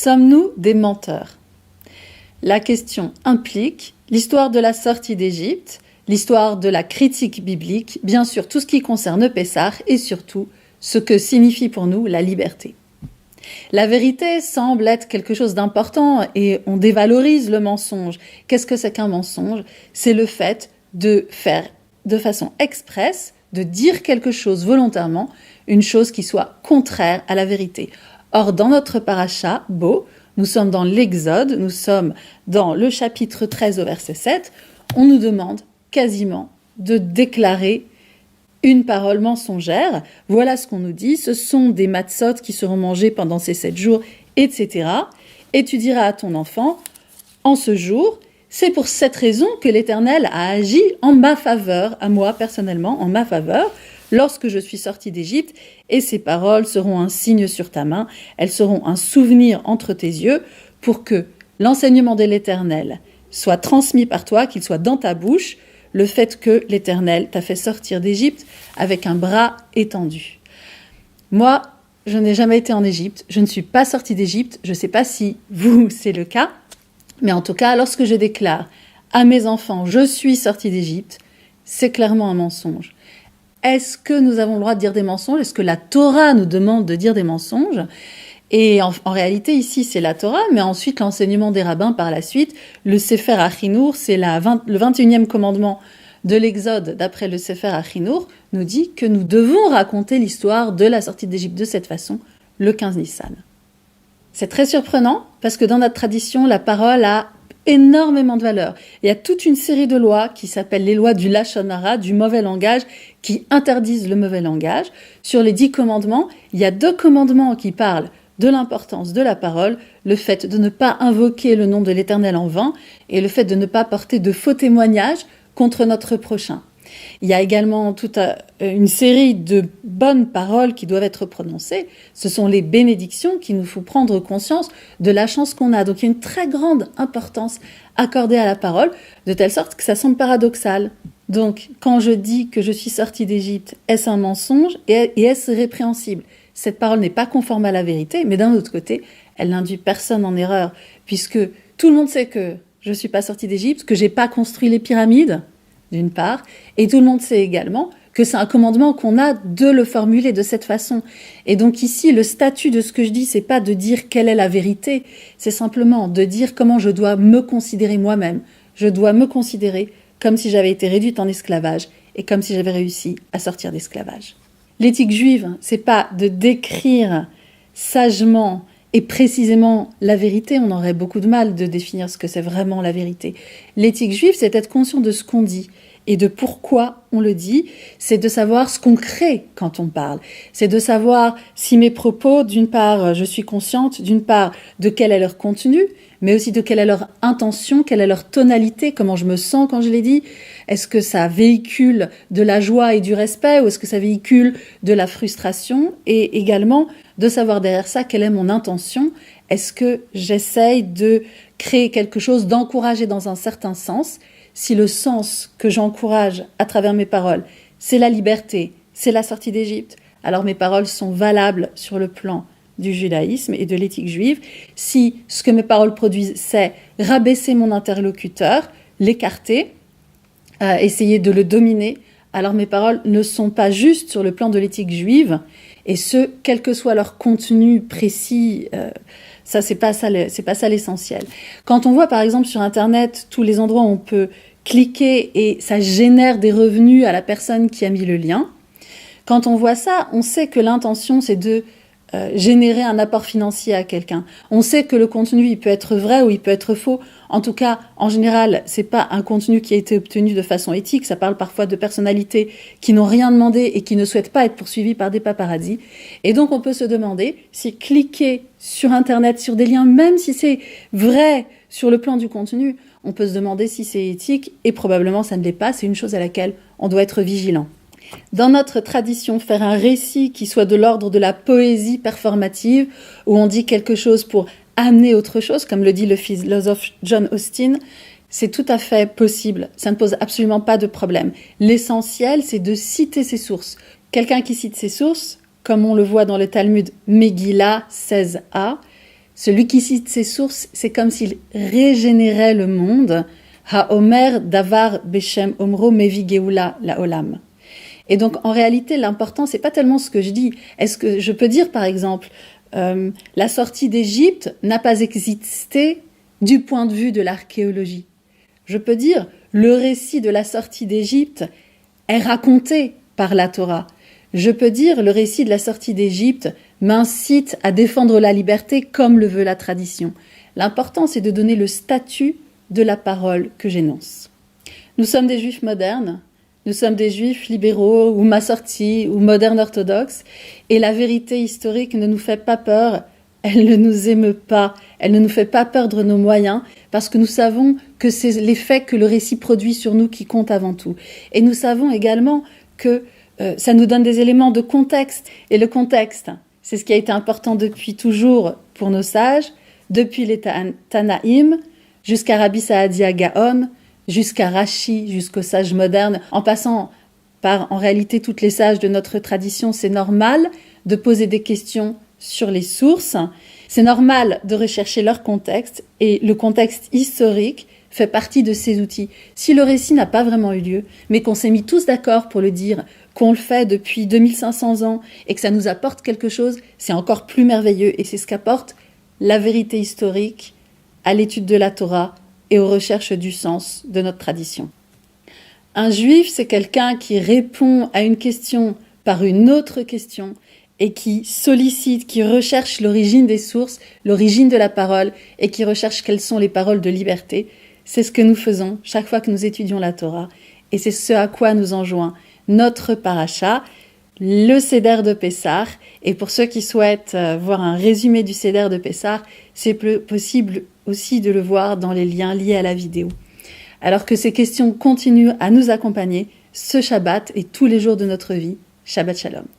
Sommes-nous des menteurs? La question implique l'histoire de la sortie d'Égypte, l'histoire de la critique biblique, bien sûr tout ce qui concerne Pessah et surtout ce que signifie pour nous la liberté. La vérité semble être quelque chose d'important et on dévalorise le mensonge. Qu'est-ce que c'est qu'un mensonge? C'est le fait de faire de façon expresse, de dire quelque chose volontairement, une chose qui soit contraire à la vérité. Or, dans notre paracha, Bo, nous sommes dans l'Exode, nous sommes dans le chapitre 13 au verset 7, on nous demande quasiment de déclarer une parole mensongère. Voilà ce qu'on nous dit, ce sont des matzot qui seront mangés pendant ces 7 jours, etc. Et tu diras à ton enfant, en ce jour, c'est pour cette raison que l'Éternel a agi en ma faveur, à moi personnellement, en ma faveur, lorsque je suis sortie d'Égypte, et ces paroles seront un signe sur ta main, elles seront un souvenir entre tes yeux, pour que l'enseignement de l'Éternel soit transmis par toi, qu'il soit dans ta bouche, le fait que l'Éternel t'a fait sortir d'Égypte avec un bras étendu. Moi, je n'ai jamais été en Égypte, je ne suis pas sortie d'Égypte, je ne sais pas si vous, c'est le cas, mais en tout cas, lorsque je déclare à mes enfants « je suis sortie d'Égypte », c'est clairement un mensonge. Est-ce que nous avons le droit de dire des mensonges? Est-ce que la Torah nous demande de dire des mensonges? Et en réalité, ici, c'est la Torah, mais ensuite, l'enseignement des rabbins par la suite. Le Sefer Achinour, c'est le 21e commandement de l'Exode, d'après le Sefer Achinour, nous dit que nous devons raconter l'histoire de la sortie d'Égypte de cette façon, le 15 Nissan. C'est très surprenant, parce que dans notre tradition, la parole a énormément de valeur. Il y a toute une série de lois qui s'appellent les lois du Lashon Hara, du mauvais langage, qui interdisent le mauvais langage. Sur les 10 commandements, il y a 2 commandements qui parlent de l'importance de la parole, le fait de ne pas invoquer le nom de l'Éternel en vain et le fait de ne pas porter de faux témoignages contre notre prochain. Il y a également toute une série de bonnes paroles qui doivent être prononcées. Ce sont les bénédictions qui nous font prendre conscience de la chance qu'on a. Donc il y a une très grande importance accordée à la parole, de telle sorte que ça semble paradoxal. Donc quand je dis que je suis sortie d'Égypte, est-ce un mensonge et est-ce répréhensible? Cette parole n'est pas conforme à la vérité, mais d'un autre côté, elle n'induit personne en erreur, puisque tout le monde sait que je ne suis pas sortie d'Égypte, que je n'ai pas construit les pyramides, d'une part, et tout le monde sait également que c'est un commandement qu'on a de le formuler de cette façon. Et donc ici, le statut de ce que je dis, c'est pas de dire quelle est la vérité, c'est simplement de dire comment je dois me considérer moi-même. Je dois me considérer comme si j'avais été réduite en esclavage et comme si j'avais réussi à sortir d'esclavage. L'éthique juive, c'est pas de décrire sagement et précisément la vérité, on aurait beaucoup de mal de définir ce que c'est vraiment la vérité. L'éthique juive, c'est d'être conscient de ce qu'on dit et de pourquoi on le dit, c'est de savoir ce qu'on crée quand on parle. C'est de savoir si mes propos, d'une part, je suis consciente, d'une part, de quel est leur contenu, mais aussi de quelle est leur intention, quelle est leur tonalité, comment je me sens quand je les dis. Est-ce que ça véhicule de la joie et du respect ou est-ce que ça véhicule de la frustration? Et également, de savoir derrière ça quelle est mon intention. Est-ce que j'essaye de créer quelque chose, d'encourager dans un certain sens? Si le sens que j'encourage à travers mes paroles, c'est la liberté, c'est la sortie d'Égypte, alors mes paroles sont valables sur le plan du judaïsme et de l'éthique juive. Si ce que mes paroles produisent, c'est rabaisser mon interlocuteur, l'écarter, essayer de le dominer, alors mes paroles ne sont pas justes sur le plan de l'éthique juive, et ce, quel que soit leur contenu précis, ça c'est pas ça l'essentiel. Quand on voit par exemple sur Internet tous les endroits où on peut cliquer et ça génère des revenus à la personne qui a mis le lien, quand on voit ça, on sait que l'intention c'est de générer un apport financier à quelqu'un. On sait que le contenu, il peut être vrai ou il peut être faux. En tout cas, en général, c'est pas un contenu qui a été obtenu de façon éthique. Ça parle parfois de personnalités qui n'ont rien demandé et qui ne souhaitent pas être poursuivies par des paparazzis. Et donc, on peut se demander si cliquer sur Internet, sur des liens, même si c'est vrai sur le plan du contenu, on peut se demander si c'est éthique et probablement ça ne l'est pas. C'est une chose à laquelle on doit être vigilant. Dans notre tradition, faire un récit qui soit de l'ordre de la poésie performative, où on dit quelque chose pour amener autre chose, comme le dit le philosophe John Austin, c'est tout à fait possible. Ça ne pose absolument pas de problème. L'essentiel, c'est de citer ses sources. Quelqu'un qui cite ses sources, comme on le voit dans le Talmud Megillah 16a, Celui qui cite ses sources, c'est comme s'il régénérait le monde. Ha-omer davar beshem omro mevi geoula la olam. Et donc, en réalité, l'important, c'est pas tellement ce que je dis. Est-ce que je peux dire, par exemple, la sortie d'Égypte n'a pas existé du point de vue de l'archéologie. Je peux dire, le récit de la sortie d'Égypte est raconté par la Torah. Je peux dire, le récit de la sortie d'Égypte m'incite à défendre la liberté comme le veut la tradition. L'important, c'est de donner le statut de la parole que j'énonce. Nous sommes des juifs modernes, nous sommes des juifs libéraux ou massortis ou modernes orthodoxes, et la vérité historique ne nous fait pas peur, elle ne nous émeut pas, elle ne nous fait pas perdre nos moyens, parce que nous savons que c'est l'effet que le récit produit sur nous qui compte avant tout. Et nous savons également que ça nous donne des éléments de contexte, et le contexte, c'est ce qui a été important depuis toujours pour nos sages, depuis les Tanaïm, jusqu'à Rabbi Saadia Gaon, jusqu'à Rashi, jusqu'aux sages modernes, en passant par en réalité toutes les sages de notre tradition. C'est normal de poser des questions sur les sources, c'est normal de rechercher leur contexte, et le contexte historique fait partie de ces outils. Si le récit n'a pas vraiment eu lieu, mais qu'on s'est mis tous d'accord pour le dire, qu'on le fait depuis 2500 ans et que ça nous apporte quelque chose, c'est encore plus merveilleux, et c'est ce qu'apporte la vérité historique à l'étude de la Torah et aux recherches du sens de notre tradition. Un juif, c'est quelqu'un qui répond à une question par une autre question et qui sollicite, qui recherche l'origine des sources, l'origine de la parole, et qui recherche quelles sont les paroles de liberté. C'est ce que nous faisons chaque fois que nous étudions la Torah, et c'est ce à quoi nous enjoint notre paracha, le Seder de Pessah. Et pour ceux qui souhaitent voir un résumé du Seder de Pessah, c'est possible aussi de le voir dans les liens liés à la vidéo. Alors que ces questions continuent à nous accompagner ce Shabbat et tous les jours de notre vie. Shabbat Shalom.